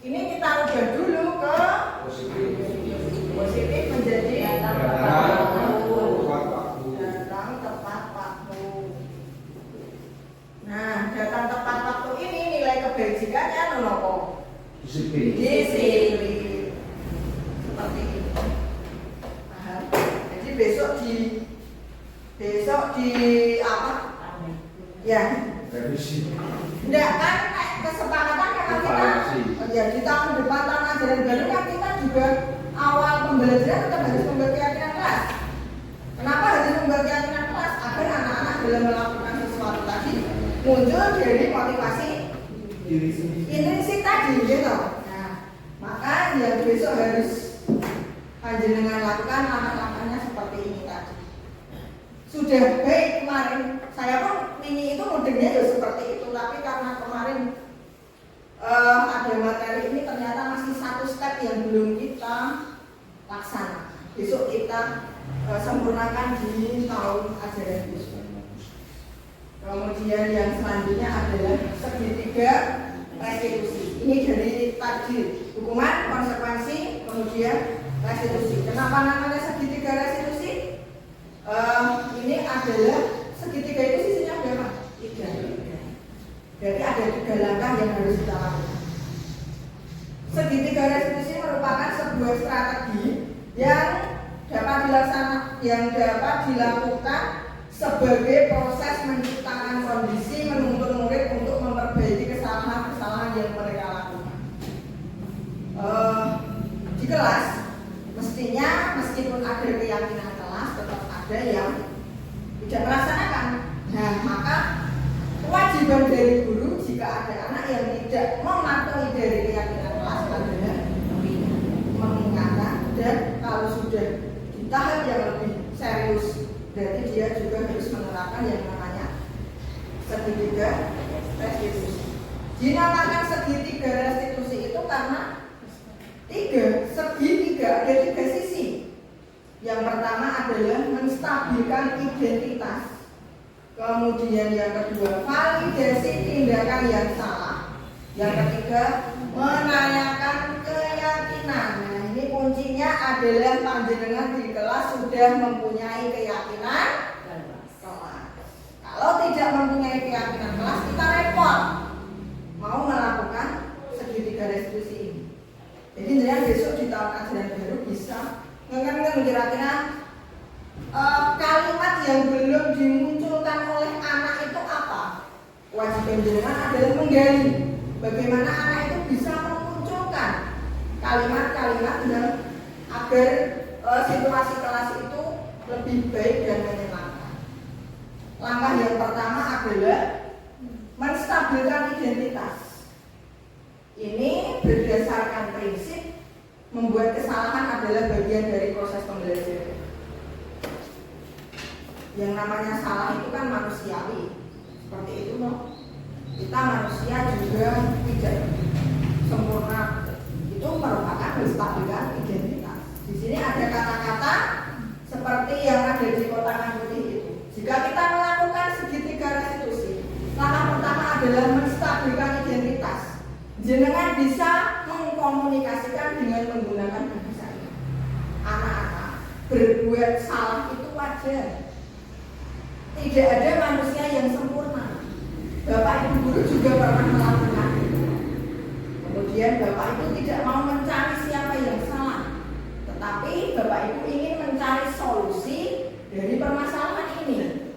Ini kita ubah dulu ke positif menjadi datang tepat waktu. Nah, datang tepat waktu ini nilai kebajikannya nopo? Disiplin. Seperti ini. Paham? Jadi besok di apa? Ya. Revisi. Enggak kan kesepakatan karena kita ya di tahun depan tahun ajaran baru kan kita juga awal pembelajaran tetap harus membuat keyakinan kelas. Kenapa harus membuat keyakinan kelas? Agar anak-anak dalam melakukan sesuatu tadi muncul dari motivasi intrinsik tadi gitu. Nah, maka yang besok harus panjenengan lakukan langkah-langkahnya seperti ini tadi. Sudah baik kemarin, saya pun ini itu modelnya ya seperti itu, tapi karena kemarin ada materi ini ternyata masih satu step yang belum kita laksanakan. Besok kita sempurnakan di tahun ajaran besok. Kemudian yang selanjutnya adalah segitiga restitusi. Ini dari tadi hukuman, konsekuensi, kemudian restitusi. Kenapa namanya segitiga restitusi? Ini adalah segitiga itu sisinya berapa? 3. Jadi ada 3 langkah yang harus kita lakukan. Segitiga restitusi merupakan sebuah strategi yang dapat dilakukan sebagai proses menciptakan kondisi menuntun murid untuk memperbaiki kesalahan-kesalahan yang mereka lakukan. Di kelas mestinya meskipun ada keyakinan kelas tetap ada yang tidak melaksanakan. Nah, maka kewajiban dari guru jika ada anak yang tidak mematuhi dari keyakinan kelas adalah mengingatkan, dan kalau sudah di tahap yang lebih serius berarti dia juga harus menerapkan yang namanya segitiga restitusi. Dinamakan segitiga restitusi itu karena segitiga ada 3 sisi. Yang pertama adalah menstabilkan identitas. Kemudian yang kedua validasi tindakan yang salah. Yang ketiga menanyakan keyakinan. Nah, ini kuncinya adalah panjenengan di kelas sudah mempunyai keyakinan kelas. Kalau tidak mempunyai keyakinan kelas, kita repot mau melakukan segitiga restitusi ini. Jadi jangan besok di tahun ajaran baru bisa ngengen kira-kira kalimat yang belum dimunculkan oleh anak itu apa? Kewajiban jenengan adalah menggali bagaimana anak itu bisa memunculkan kalimat-kalimat yang agar situasi kelas itu lebih baik dan menyenangkan. Langkah yang pertama adalah menstabilkan identitas. Ini berdasarkan prinsip membuat kesalahan adalah bagian dari proses pembelajaran. Yang namanya salah itu kan manusiawi, seperti itu loh. Kita manusia juga tidak sempurna. Itu merupakan menstabilkan identitas. Di sini ada kata-kata seperti yang ada di kotakan putih itu. Jika kita melakukan segitiga restitusi, langkah pertama adalah menstabilkan identitas. Jenengan bisa mengkomunikasikan dengan menggunakan bahasa ini. Anak-anak, berbuat salah itu wajar. Tidak ada manusia yang sempurna. Bapak Ibu guru juga pernah melakukan itu. Kemudian Bapak Ibu tidak mau mencari siapa yang salah, tetapi Bapak Ibu ingin mencari solusi dari permasalahan ini.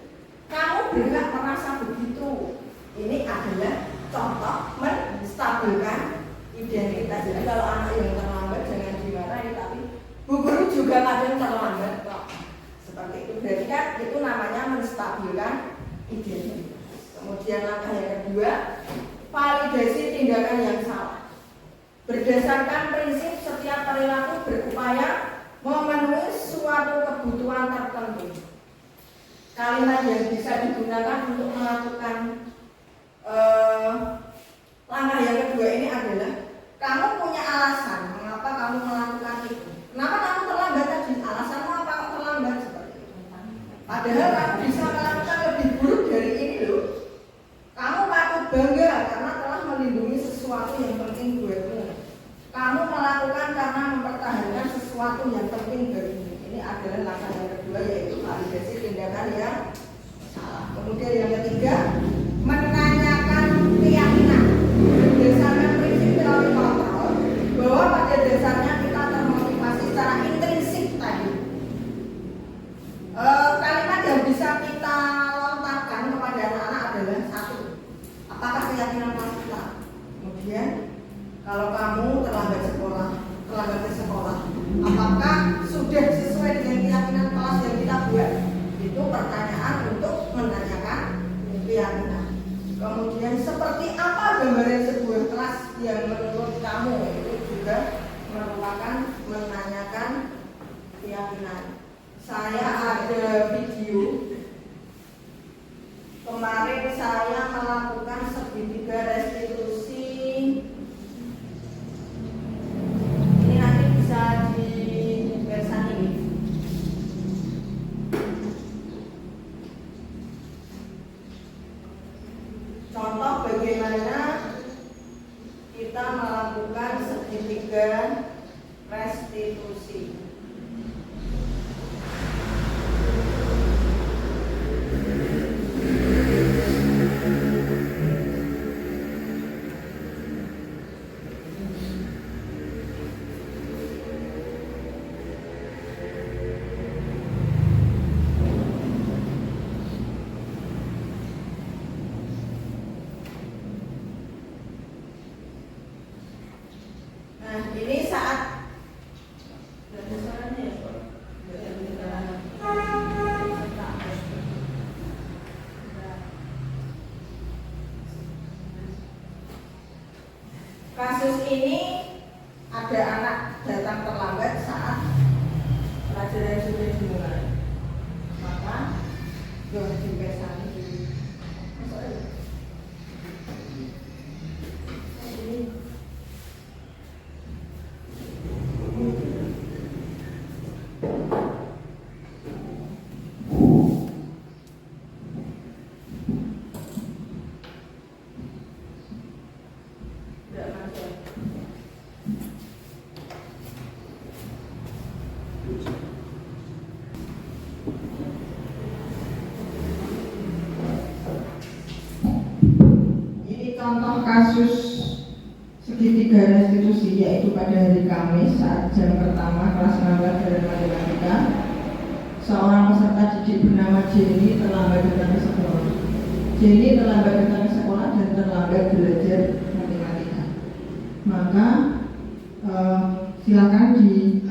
Kamu berhak merasa begitu. Ini adalah contoh menstabilkan identitas. Jadi kalau anak yang terlambat jangan dimarahi, tapi Bu Guru juga kadang terlambat kok. Seperti itu. Berarti kan itu namanya menstabilkan identitas. Kemudian langkah yang kedua, validasi tindakan yang salah. Berdasarkan prinsip setiap perilaku berupaya memenuhi suatu kebutuhan tertentu. Kalimat yang bisa digunakan untuk melakukan langkah yang kedua ini adalah kamu punya alasan mengapa kamu melakukan itu. Kenapa kamu terlambat tadi? Alasanmu apa kamu terlambat seperti itu? Padahal kamu bisa melakukan lebih buruk dari ini loh. Kamu patut bangga karena telah melindungi sesuatu yang penting buatmu. Kamu melakukan karena mempertahankan sesuatu yang penting bagimu. Ini adalah langkah yang kedua, yaitu validasi tindakan yang salah. Kemudian yang ketiga, menanyakan keyakinan berdasarkan prinsip teori kontrol bahwa pada dasarnya kita termotivasi secara intrinsik tadi. Kalimat yang bisa kita lontarkan kepada anak-anak adalah satu, apakah keyakinan kita? Kemudian kalau kamu terlambat ke sekolah, apakah sudah sesuai dengan keyakinan kelas yang kita buat? Itu pertanyaan untuk menanyakan keyakinan. Kemudian seperti apa gambaran sebuah kelas yang menurut kamu? Itu juga merupakan menanyakan keyakinan. Saya ada video kemarin saya melakukan segitiga restitusi. Ini nanti bisa di besan ini. Contoh bagaimana kita melakukan segitiga restitusi. Nah, ini saat kasus ini ada anak datang terlambat saat pelajaran sudah dimulai, maka dipesani tidak masuk. kasus segitiga restitusi, yaitu pada hari Kamis saat jam pertama kelas 16 dari matematika, seorang peserta didik bernama Jenny terlambat datang ke sekolah. Jenny terlambat datang ke sekolah dan terlambat belajar matematika. Maka silakan di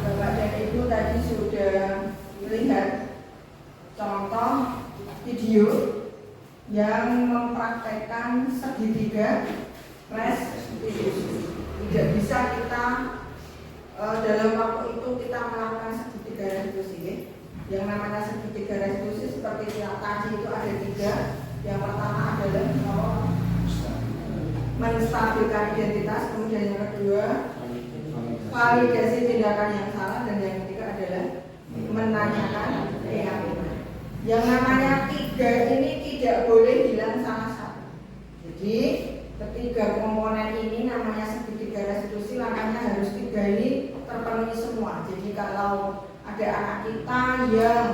Bapak dan Ibu tadi sudah melihat contoh video yang mempraktekkan segitiga restitusi. Tidak bisa kita dalam waktu itu kita melakukan segitiga restitusi. Yang namanya segitiga restitusi seperti yang tadi itu ada tiga. Yang pertama adalah menstabilkan identitas, kemudian yang kedua validasi tindakan yang salah, dan yang ketiga adalah menanyakan keyakinan. Yang namanya tiga ini tidak boleh hilang salah satu. Jadi ketiga komponen ini namanya segitiga restitusi, langkahnya harus tiga ini terpenuhi semua. Jadi kalau ada anak kita yang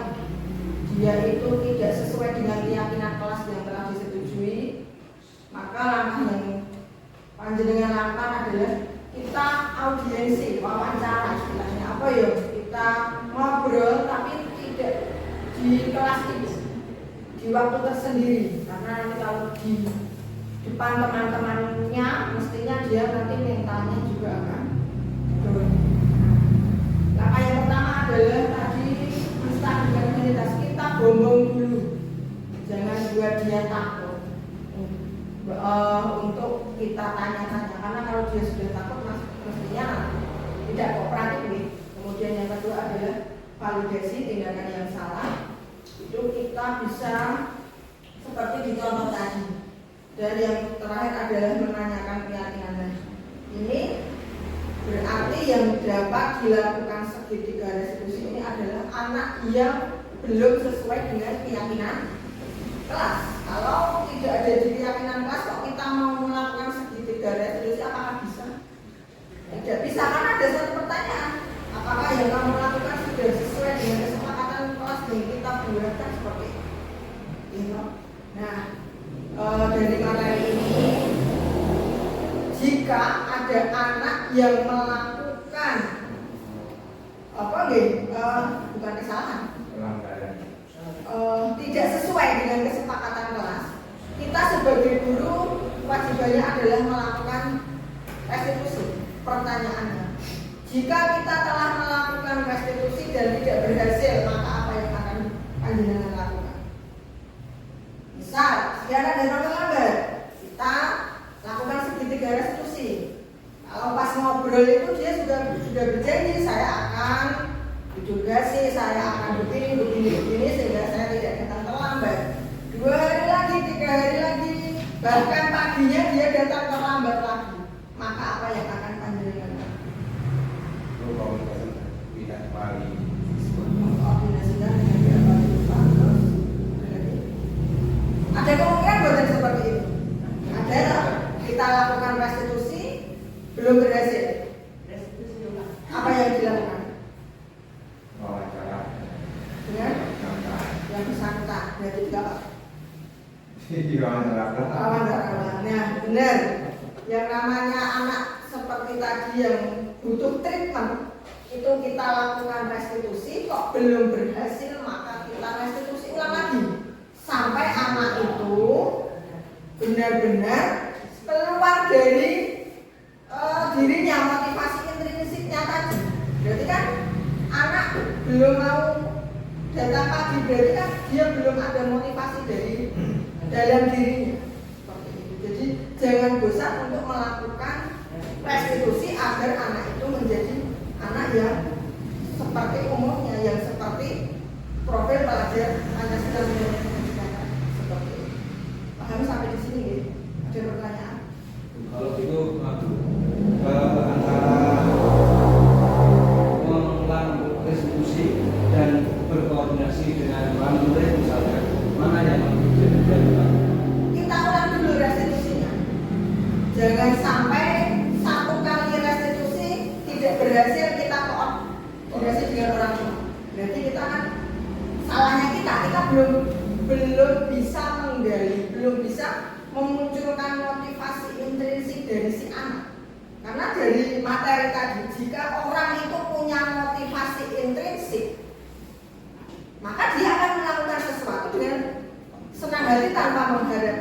dia itu tidak sesuai dengan keyakinan kelas yang telah disetujui, maka langkah yang panjenengan lakukan adalah kita audiensi, wawancara istilahnya apa ya, kita ngobrol tapi tidak di kelas ini, di waktu tersendiri, karena nanti kalau di depan teman-temannya mestinya dia nanti mentalnya juga akan turun. Langkah yang pertama adalah tadi menstabilkan komunitas, kita bombong dulu, jangan buat dia takut untuk kita tanya-tanya, karena kalau dia sudah takut mestinya tidak kooperatif nih. Kemudian yang kedua adalah validasi tindakan yang salah, itu kita bisa seperti di contoh tadi. Dan yang terakhir adalah menanyakan keyakinan. Ini berarti yang dapat dilakukan segitiga restitusi ini adalah anak yang belum sesuai dengan keyakinan kelas. Kalau tidak ada di keyakinan kelas, kok kita mau melakukan segitiga restitusi, apakah bisa? Tidak bisa, karena ada satu pertanyaan, apakah yang kamu lakukan sudah sesuai dengan kesepakatan kelas yang kita buatkan seperti itu? Nah, dari materi ini, jika ada anak yang melakukan bukan kesalahan, tidak sesuai dengan kesepakatan kelas, kita sebagai guru kewajibannya adalah melakukan restitusi. Pertanyaannya, jika kita telah melakukan restitusi dan tidak berhasil, maka apa yang akan panjenengan lakukan? Misal, sekian ada yang terlambat, kita lakukan segitiga restitusi. Kalau pas ngobrol itu dia sudah berjanji, saya akan edukasi, saya akan begini sehingga saya tidak datang terlambat. 2 hari lagi, 3 hari lagi, bahkan paginya dia datang terlambat lagi. Maka apa yang akan panjenengan lakukan? Tidak paling Koordinasikan dengan terus. Ada kemungkinan buatan seperti itu. Ada tak? Kita lakukan restitusi belum berhasil. Apa yang dilakukan? wawancara Dengan yang bersangkutan. Berarti tidak apa? diwawancara. Nah, benar. Yang namanya anak seperti tadi yang butuh treatment, itu kita lakukan restitusi, kok belum berhasil, maka kita restitusi ulang lagi sampai anak itu benar-benar keluar dari dirinya, motivasi intrinsiknya tadi. Berarti kan anak belum mau datang pagi, berarti kan dia belum ada motivasi dari dalam dirinya. Seperti itu. Jadi jangan bosan untuk melakukan restitusi agar anak itu menjadi anak yang seperti umumnya, yang seperti profil pelajar Pancasila seperti itu. Paham sampai di sini ya? Ada pertanyaan? Kalau gitu antara melakukan restitusi dan berkoordinasi dengan orang murid misalnya, mana yang lebih dilakukan? Kita ulang dulu restitusinya. Jangan sampai satu kali restitusi tidak berhasil kita koordinasi dengan orang tua. Berarti kita kan salahnya kita belum bisa menggali, belum bisa memunculkan motivasi intrinsik dari si anak. Karena dari materi tadi, jika orang itu punya motivasi intrinsik, maka dia akan melakukan sesuatu dengan senang hati tanpa mengharap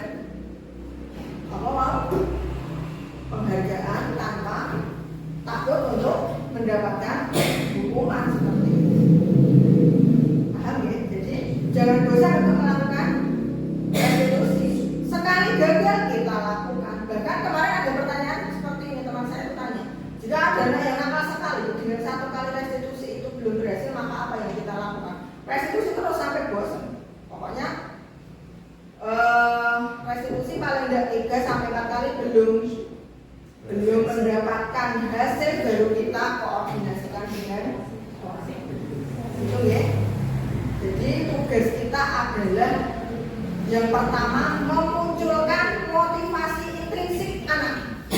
penghargaan, tanpa takut untuk mendapatkan hukuman seperti itu. Paham ya? Jadi jangan bosan untuk melakukan restitusi. Sekali gagal kita lakukan. Bahkan kemarin ada pertanyaan seperti ini, teman saya itu tanya, jika ada anak yang nakal sekali dengan satu kali restitusi itu belum berhasil, maka apa yang kita lakukan? Restitusi terus sampai bosan. Pokoknya restitusi paling tidak 3 sampai 4 kali belum mendapatkan hasil, baru kita koordinasikan dengan itu ya. Jadi tugas kita adalah yang pertama memunculkan motivasi intrinsik anak.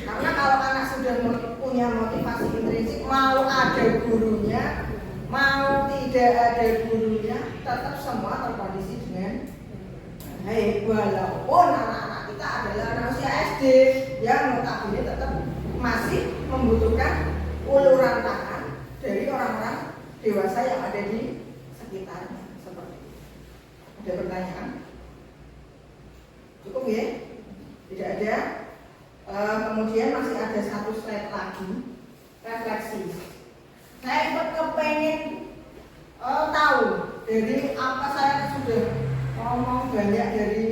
Karena kalau anak sudah punya motivasi intrinsik, mau ada gurunya, mau tidak ada gurunya, tetap semua terkondisi dengan walaupun anak-anak kita adalah anak usia SD yang notabene tetap masih membutuhkan uluran tangan dari orang-orang dewasa yang ada di sekitarnya. Seperti itu. Ada pertanyaan? Cukup ya? Tidak ada? Kemudian masih ada satu slide lagi, refleksi. Saya kepengen tahu dari apa saya sudah ngomong banyak dari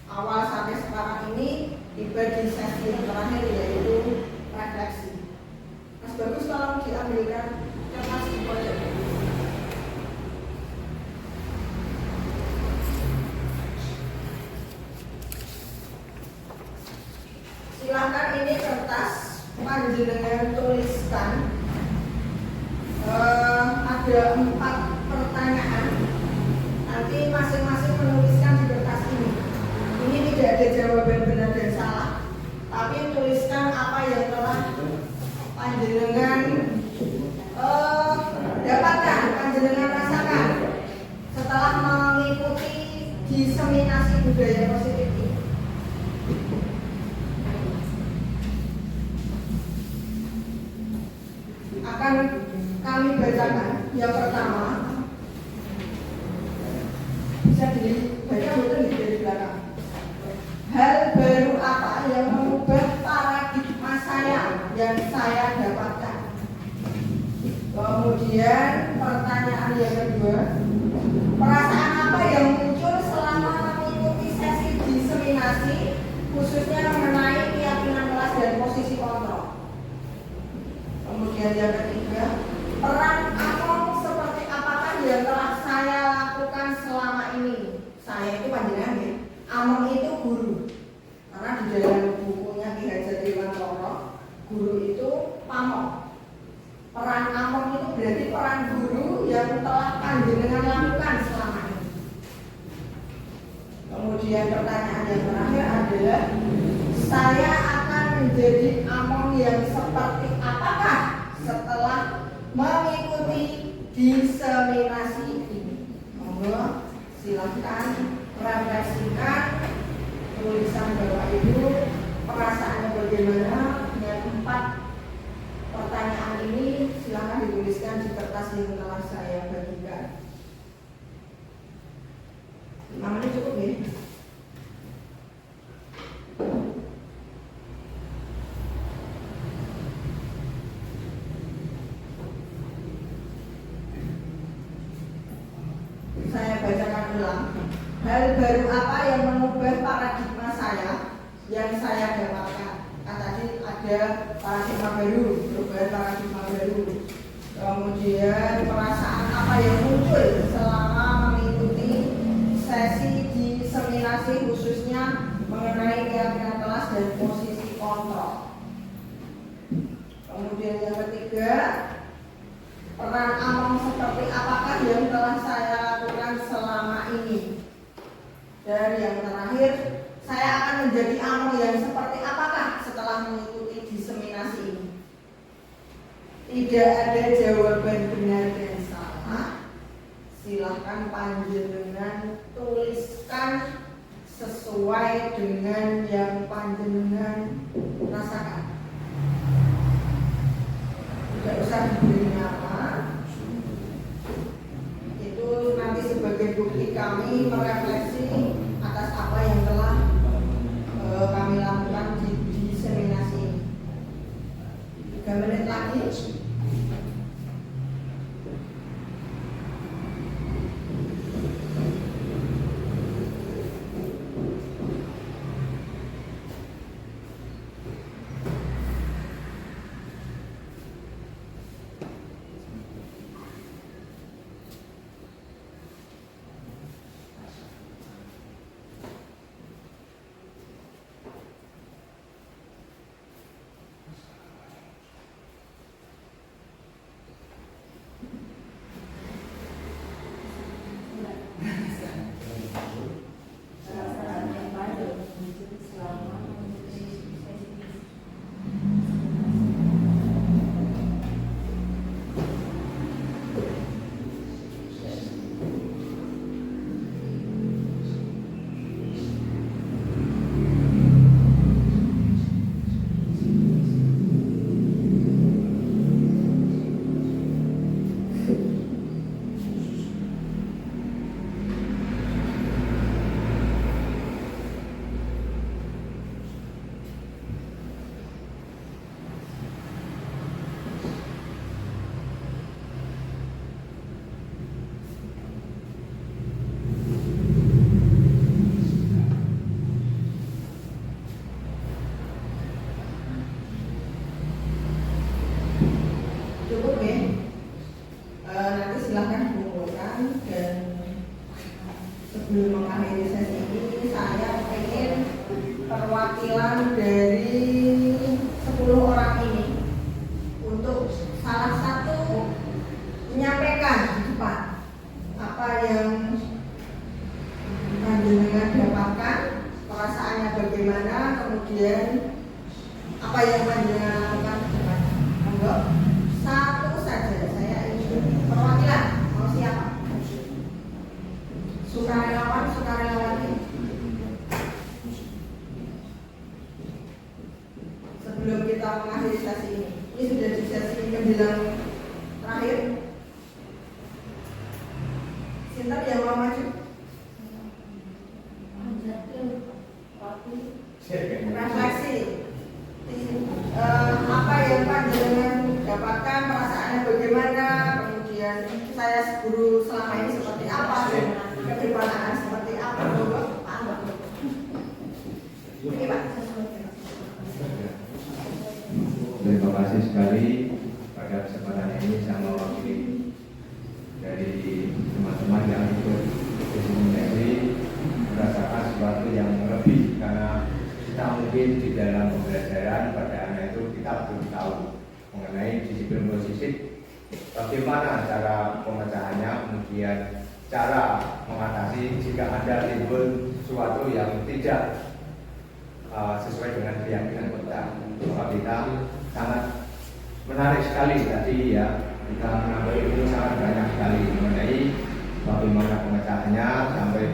awal sampai sekarang ini, tiba di sesi yang terakhir yaitu refleksi. Mas Bagus tolong diambilkan kertas di pojok. Silakan ini kertas panjenengan tuliskan. Ada 4 pertanyaan. Nanti masing-masing menuliskan di kertas ini. Ini tidak ada jawaban benar dan salah, tapi tuliskan apa yang telah panjenengan dapatkan, panjenengan rasakan setelah mengikuti diseminasi budaya positif ini. Akan kami bacakan. Yang pertama, bisa dibaca betul dari belakang. Hal baru apa yang mengubah paradigma saya yang saya dapatkan? Kemudian pertanyaan yang kedua, perasaan apa yang muncul selama mengikuti sesi diseminasi, khususnya mengenai keyakinan kelas dan posisi kontrol? Kemudian yang ketiga, peran Among seperti apakah yang telah saya lakukan selama ini? Saya itu panjenengan ya. Among itu guru. Karena di dalam bukunya Ki Hajar Dewantara, guru itu pamong. Peran Among itu berarti peran guru yang telah panjenengan lakukan selama ini. Kemudian pertanyaan yang terakhir adalah, saya akan menjadi Among yang seperti apakah setelah mengikuti diseminasi ini? Monggo silahkan refleksikan tulisan Bapak Ibu, perasaannya bagaimana dengan 4 pertanyaan ini. Silahkan dituliskan di kertas yang telah saya bagikan. 5 menit cukup ya? Saya bacakan ulang. Hal baru apa yang mengubah paradigma saya yang saya dapatkan? Tadi ada paradigma baru, perubahan paradigma baru. Kemudian perasaan apa yang muncul selama mengikuti sesi diseminasi, khususnya mengenai keyakinan kelas dan posisi kontrol. Kemudian yang ketiga, peran Among seperti apakah yang telah saya lakukan selama ini? Dan yang terakhir, saya akan menjadi Among yang seperti apakah setelah mengikuti diseminasi ini? Tidak ada jawaban benar dan salah. Silahkan panjenengan tuliskan sesuai dengan yang panjenengan rasakan. Tidak usah diberi nama. Itu nanti sebagai bukti kami merefleksi atas apa yang telah kami lakukan di diseminasi ini. 3 menit lagi. sebelum mengakhiri sesi ini saya ingin perwakilan dari 10 orang ini untuk salah satu menyampaikan di depan apa yang panjenengan dapatkan, perasaannya bagaimana, kemudian apa yang panjenengan lakukan. Monggo, satu saja saya ingin perwakilan. Mau siapa? Sukarelawan, sukarelawati. Sebelum kita mengakhiri sesi ini sudah di sesi menjelang terakhir. Sinten yang mau maju? Refleksi. Apa yang panjenengan dapatkan, perasaannya bagaimana, kemudian saya guru selama ini seperti apa dan kedepan akan seperti apa. Ini Pak. Terima kasih sekali pada kesempatan ini saya mewakili dari teman-teman yang ikut diskusi merasakan sesuatu yang lebih, karena kita mungkin di dalam pembelajaran pada anak itu kita belum tahu mengenai disiplin posisi, bagaimana cara pemecahannya, kemudian cara mengatasi jika ada timbul sesuatu yang tidak sesuai dengan keyakinan kita. Maka kita sangat menarik sekali tadi ya, kita mengambil ilmu sangat banyak sekali mengenai bagaimana pemecahannya sampai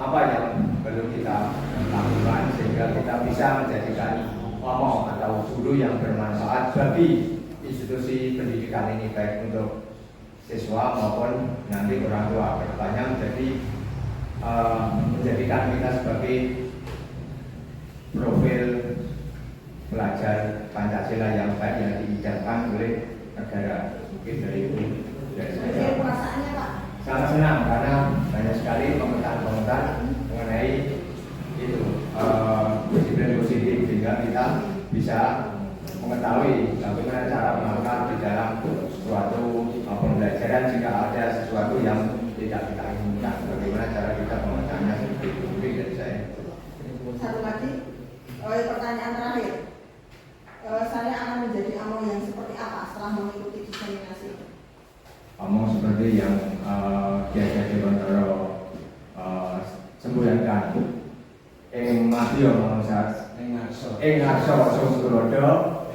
apa yang perlu kita lakukan sehingga kita bisa menjadikan omong atau guru yang bermanfaat bagi institusi pendidikan ini, baik untuk siswa maupun nanti orang tua kedepannya menjadikan kita sebagai profil pelajar Pancasila yang baik yang diizinkan oleh negara. Mungkin dari itu dari saya. Perasaannya Pak? Sangat senang karena banyak sekali komentar-komentar mengenai itu disiplin positif sehingga kita bisa mengetahui bagaimana cara melakukan di dalam suatu pembelajaran jika ada sesuatu yang tidak kita inginkan, bagaimana cara kita memecahnya seperti itu. Mungkin dari saya. Satu lagi, pertanyaan terakhir. Saya akan menjadi among yang seperti apa setelah mengikuti diseminasi? Among seperti yang Kiai Dewontoro semboyankan. Madya Mangsat, Ngarsa Sunggurodo,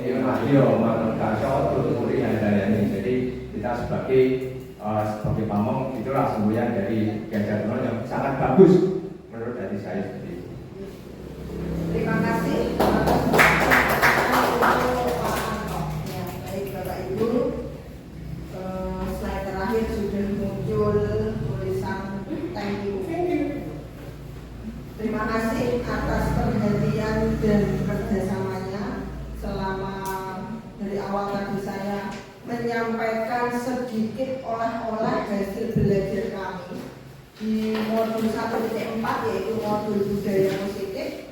Madya Manungkarsa Tuturi Handayani. Jadi kita sebagai pamong itulah semboyan dari Kiai Dewontoro yang sangat bagus menurut dari saya seperti itu. Terima kasih. Baik Bapak Ibu, slide terakhir sudah muncul tulisan thank you. Terima kasih atas perhatian dan kerjasamanya selama dari awal tadi saya menyampaikan sedikit oleh-oleh hasil belajar kami di modul 1.4 yaitu modul budaya positif.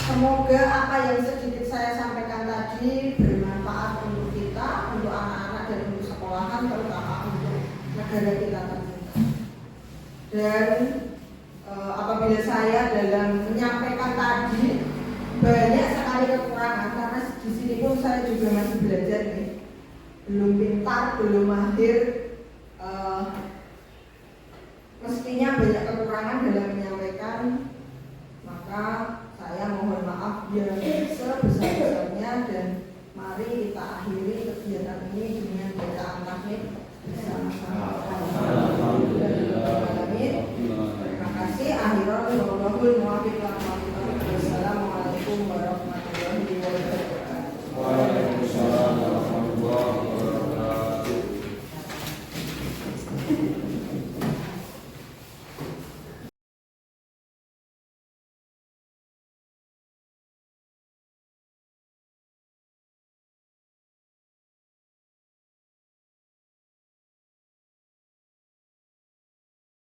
Semoga apa yang sedikit saya sampaikan tadi bermanfaat untuk kita, untuk anak-anak dan untuk sekolahan, terutama untuk negara kita tercinta. Dan apabila saya dalam menyampaikan tadi banyak sekali kekurangan, karena di sini pun saya juga masih belajar nih, belum pintar, belum mahir, mestinya banyak kekurangan dalam menyampaikan, maka saya mohon maaf yang sebesar-besarnya dan mari kita akhiri kegiatan ini dengan bacaan tahmid bersama-sama.